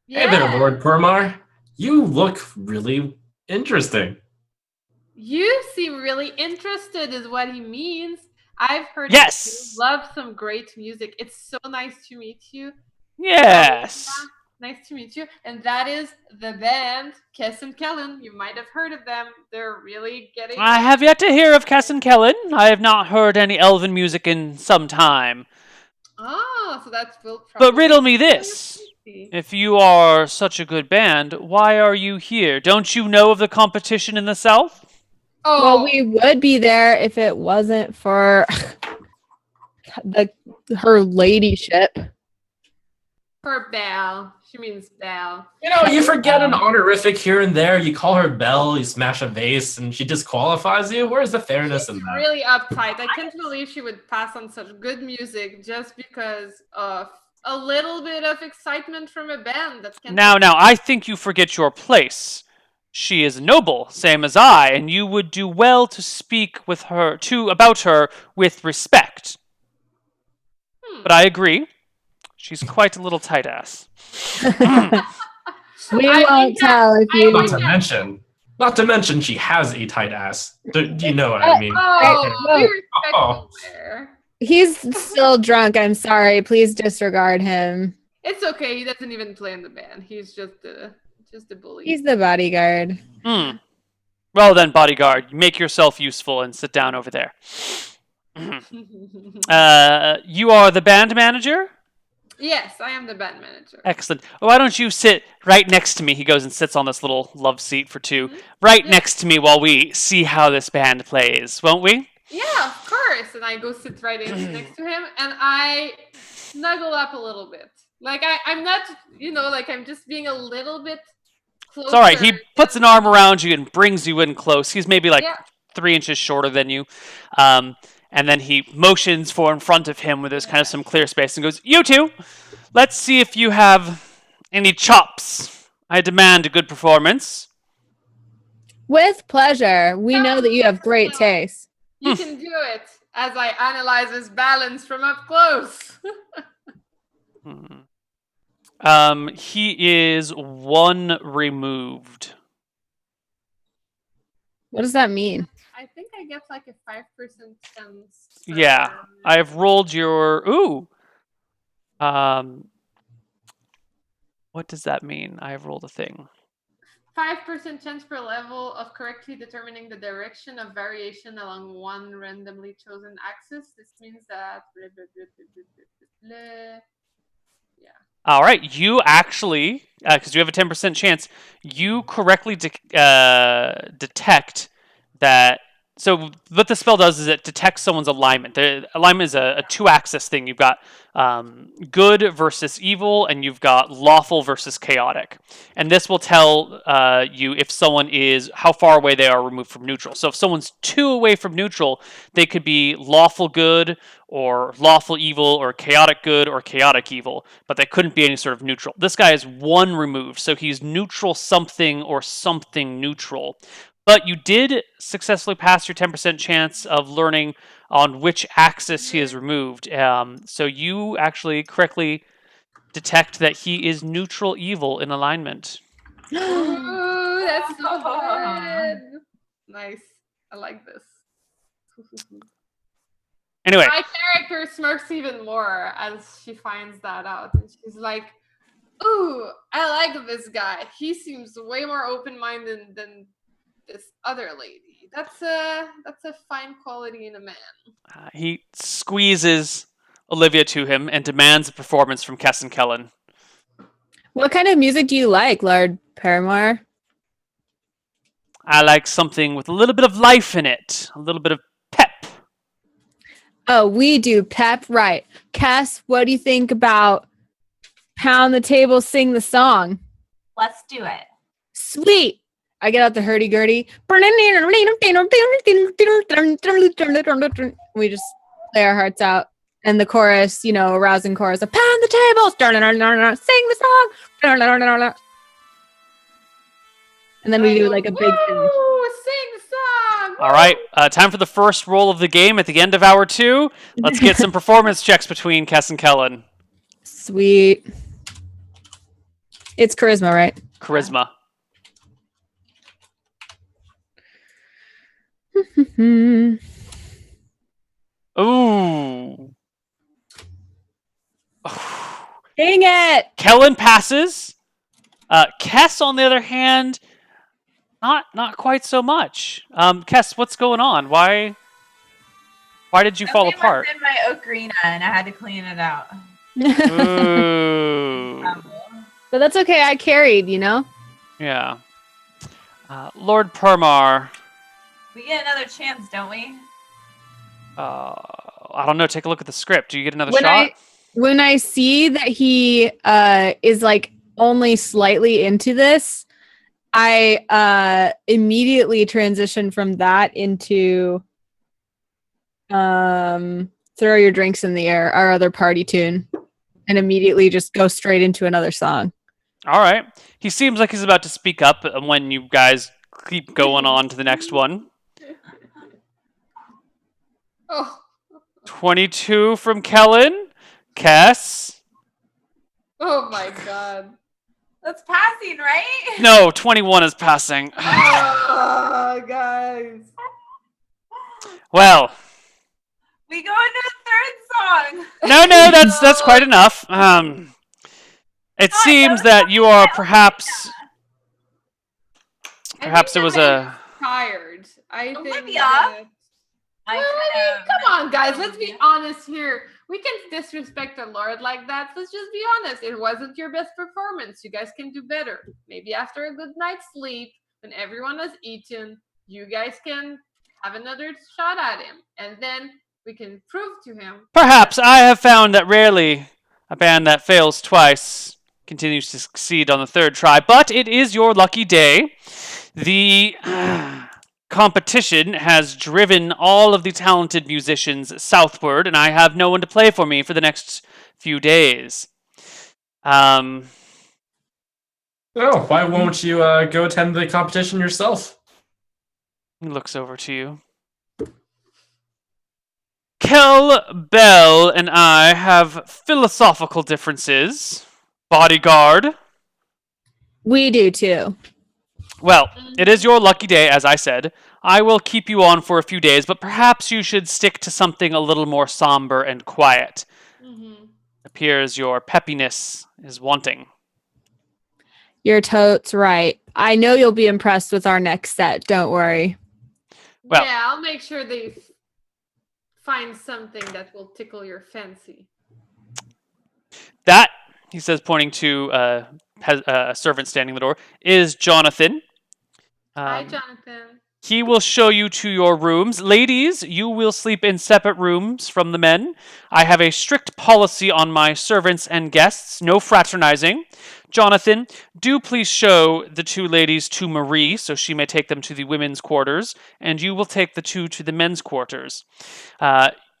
Speaker 3: Hey there, Lord Permar. You look really interesting.
Speaker 5: You seem really interested, is what he means. I've heard
Speaker 1: Yes!
Speaker 5: you love some great music. It's so nice to meet you.
Speaker 1: Yes.
Speaker 5: Nice to meet you. And that is the band, Kess and Kellen. You might have heard of them. They're really getting...
Speaker 1: I have yet to hear of Cass and Kellen. I have not heard any elven music in some time.
Speaker 5: Oh, so that's built
Speaker 1: But riddle me this. If you are such a good band, why are you here? Don't you know of the competition in the south?
Speaker 5: Oh,
Speaker 2: Well, we would be there if it wasn't for her ladyship.
Speaker 5: for Belle. She means Belle.
Speaker 3: You know, you forget an honorific here and there. You call her Belle, you smash a vase, and she disqualifies you. Where's the fairness in
Speaker 5: She's
Speaker 3: that?
Speaker 5: really uptight. I can't believe she would pass on such good music just because of a little bit of excitement from a band that can...
Speaker 1: Now, I think you forget your place. She is noble, same as I, and you would do well to speak with her about her with respect. But I agree. She's quite a little tight ass.
Speaker 2: We
Speaker 5: I
Speaker 2: won't
Speaker 5: think
Speaker 2: tell if you.
Speaker 3: Not to mention, she has a tight ass. Do you know what I mean?
Speaker 5: Oh,
Speaker 2: Hey,
Speaker 5: be respectful there.
Speaker 2: He's still drunk. I'm sorry. Please disregard him.
Speaker 5: It's okay. He doesn't even play in the band. He's just a bully.
Speaker 2: He's the bodyguard.
Speaker 1: Well then, bodyguard, make yourself useful and sit down over there. You are the band manager?
Speaker 5: Yes, I am the band manager.
Speaker 1: Excellent. Why don't you sit right next to me? He goes and sits on this little love seat for two. Right next to me while we see how this band plays, won't we?
Speaker 5: Yeah, of course. And I go sit right next to him, and I snuggle up a little bit. Like I'm not, like I'm just being a little bit closer.
Speaker 1: It's all right. He puts an arm around you and brings you in close. He's maybe like 3 inches shorter than you. And then he motions for in front of him where there's kind of some clear space and goes, "You two, let's see if you have any chops. I demand a good performance."
Speaker 2: With pleasure. We know that you have great taste.
Speaker 5: You can do it as I analyze his balance from up close.
Speaker 1: He is 1 removed.
Speaker 2: What does that mean?
Speaker 5: I think I get like a 5% chance.
Speaker 1: Yeah, I've rolled your... Ooh! What does that mean? I've rolled a thing.
Speaker 5: 5% chance per level of correctly determining the direction of variation along one randomly chosen axis. This means that... Yeah.
Speaker 1: All right, you actually, because you have a 10% chance, you correctly detect that. So what the spell does is it detects someone's alignment. The alignment is a 2-axis thing. You've got good versus evil, and you've got lawful versus chaotic. And this will tell you if someone is, how far away they are removed from neutral. So if someone's 2 away from neutral, they could be lawful good, or lawful evil, or chaotic good, or chaotic evil, but they couldn't be any sort of neutral. This guy is 1 removed, so he's neutral something or something neutral. But you did successfully pass your 10% chance of learning on which axis he is removed. So you actually correctly detect that he is neutral evil in alignment.
Speaker 5: Ooh, that's so good. Nice. I like this.
Speaker 1: Anyway.
Speaker 5: My character smirks even more as she finds that out. And she's like, Ooh, I like this guy. He seems way more open-minded than this other lady. That's a fine quality in a man.
Speaker 1: He squeezes Olivia to him and demands a performance from Kess and Kellen.
Speaker 2: What kind of music do you like, Lord Paramore?
Speaker 1: I like something with a little bit of life in it, a little bit of pep.
Speaker 2: Oh, we do pep, right. Cass, what do you think about pound the table, sing the song?
Speaker 4: Let's do it.
Speaker 2: Sweet. I get out the hurdy-gurdy. We just play our hearts out. And the chorus, a rousing chorus of pound the table, sing the song. And then we do like a big finish.
Speaker 5: Woo! Sing the song!
Speaker 1: All right, time for the first roll of the game at the end of hour 2. Let's get some performance checks between Kess and Kellen.
Speaker 2: Sweet. It's charisma, right?
Speaker 1: Charisma. Ooh.
Speaker 2: Dang it!
Speaker 1: Kellen passes. Kess, on the other hand, not quite so much. Kess, what's going on? Why did you fall
Speaker 4: Somebody
Speaker 1: apart?
Speaker 4: was in my ocarina and I had to clean it out.
Speaker 1: Ooh.
Speaker 2: But that's okay. I carried,
Speaker 1: Yeah. Lord Permar.
Speaker 4: We get another chance, don't we?
Speaker 1: I don't know. Take a look at the script. Do you get another
Speaker 2: When
Speaker 1: shot?
Speaker 2: When I see that he is like only slightly into this, I immediately transition from that into Throw Your Drinks in the Air, our other party tune, and immediately just go straight into another song.
Speaker 1: All right. He seems like he's about to speak up when you guys keep going on to the next one.
Speaker 5: Oh.
Speaker 1: 22 from Kellen. Kess.
Speaker 5: Oh my god.
Speaker 4: That's passing, right?
Speaker 1: No, 21 is passing.
Speaker 5: Oh, guys.
Speaker 1: Well.
Speaker 4: We go into a third song.
Speaker 1: No, that's quite enough. It seems that you are perhaps it was a
Speaker 5: tired. I think
Speaker 4: Olivia?
Speaker 5: that...
Speaker 4: I
Speaker 5: come on, guys. Let's be honest here. We can disrespect the Lord like that. Let's just be honest. It wasn't your best performance. You guys can do better. Maybe after a good night's sleep, when everyone has eaten, you guys can have another shot at him. And then we can prove to him.
Speaker 1: Perhaps. I have found that rarely a band that fails twice continues to succeed on the third try, but it is your lucky day. The competition has driven all of the talented musicians southward, and I have no one to play for me for the next few days.
Speaker 3: Oh, why won't you go attend the competition yourself?
Speaker 1: He looks over to you. Kel, Bell, and I have philosophical differences. Bodyguard.
Speaker 2: We do too.
Speaker 1: Well, it is your lucky day, as I said. I will keep you on for a few days, but perhaps you should stick to something a little more somber and quiet.
Speaker 5: Mm-hmm.
Speaker 1: Appears your peppiness is wanting.
Speaker 2: You're totes right. I know you'll be impressed with our next set. Don't worry.
Speaker 1: Well-
Speaker 5: yeah, I'll make sure they find something that will tickle your fancy.
Speaker 1: That, he says, pointing to a servant standing in the door, is Jonathan.
Speaker 5: Hi, Jonathan.
Speaker 1: He will show you to your rooms. Ladies, you will sleep in separate rooms from the men. I have a strict policy on my servants and guests. No fraternizing. Jonathan, do please show the two ladies to Marie so she may take them to the women's quarters, and you will take the two to the men's quarters.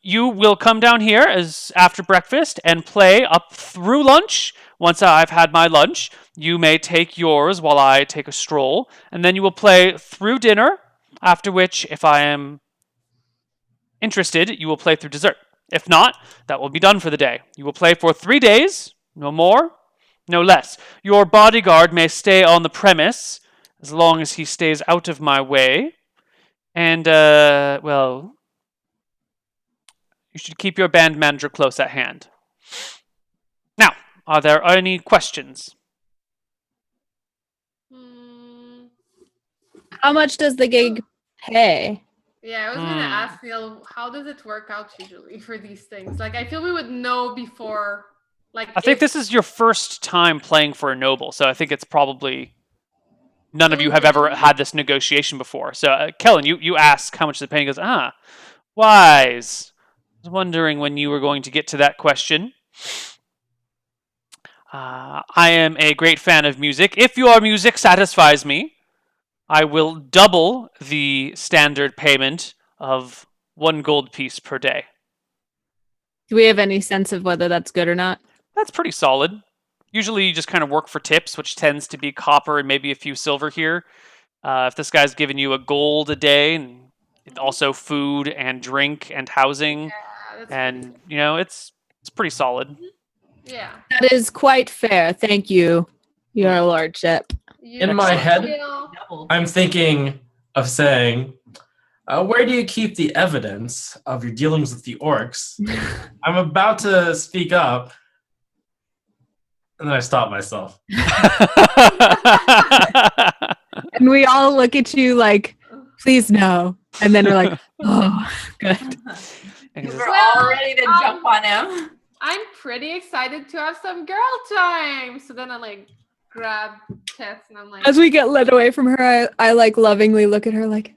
Speaker 1: You will come down here as after breakfast and play up through lunch. Once I've had my lunch, you may take yours while I take a stroll, and then you will play through dinner, after which, if I am interested, you will play through dessert. If not, that will be done for the day. You will play for 3 days, no more, no less. Your bodyguard may stay on the premise, as long as he stays out of my way. And, well, you should keep your band manager close at hand. Now, Are there any questions?
Speaker 5: Hmm.
Speaker 2: How much does the gig pay?
Speaker 5: Yeah, I was gonna ask Neil, how does it work out usually for these things? Like, I feel we would know before. Like,
Speaker 1: I think
Speaker 5: if
Speaker 1: this is your first time playing for a noble, so I think it's probably none of you have ever had this negotiation before. So, Kellen, you ask how much the paying. He goes, wise. I was wondering when you were going to get to that question. I am a great fan of music. If your music satisfies me, I will double the standard payment of 1 gold piece per day.
Speaker 2: Do we have any sense of whether that's good or not?
Speaker 1: That's pretty solid. Usually you just kind of work for tips, which tends to be copper and maybe a few silver here. If this guy's giving you a gold a day, and also food and drink and housing, and it's pretty solid.
Speaker 5: yeah.
Speaker 2: That is quite fair. Thank you, Your Lordship.
Speaker 3: In my head, I'm thinking of saying, where do you keep the evidence of your dealings with the orcs? I'm about to speak up, and then I stop myself.
Speaker 2: And we all look at you like, please no. And then we're like, oh, good.
Speaker 4: We're all ready to jump on him.
Speaker 5: I'm pretty excited to have some girl time. So then I like grab Tess and I'm like,
Speaker 2: As we get led away from her, I like lovingly look at her like,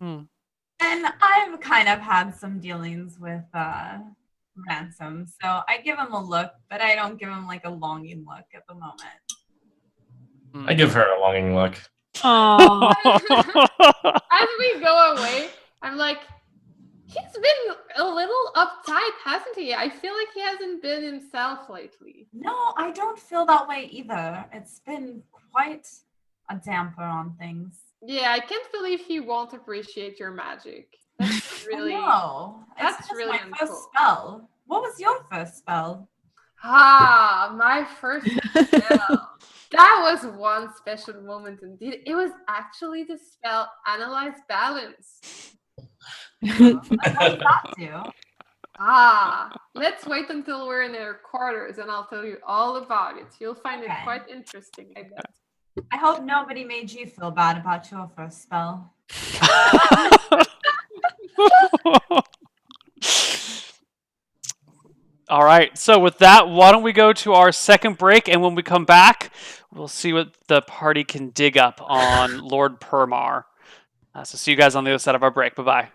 Speaker 4: And I've kind of had some dealings with Ransom, so I give him a look, but I don't give him like a longing look at the moment.
Speaker 3: I give her a longing look.
Speaker 2: oh.
Speaker 5: as we go away, I'm like, he's been a little uptight, hasn't he? I feel like he hasn't been himself lately.
Speaker 4: No, I don't feel that way either. It's been quite a damper on things.
Speaker 5: Yeah, I can't believe he won't appreciate your magic. That's really
Speaker 4: No,
Speaker 5: that's
Speaker 4: it's just
Speaker 5: really
Speaker 4: my first
Speaker 5: uncool.
Speaker 4: spell. What was your first spell?
Speaker 5: my first spell. That was one special moment indeed. It was actually the spell Analyze Balance.
Speaker 4: What does that do?
Speaker 5: Let's wait until we're in our quarters and I'll tell you all about it. You'll find it quite interesting, I bet.
Speaker 4: I hope nobody made you feel bad about your first spell.
Speaker 1: All right, so with that, why don't we go to our second break, and when we come back, we'll see what the party can dig up on Lord Permar. So see you guys on the other side of our break. Bye-bye.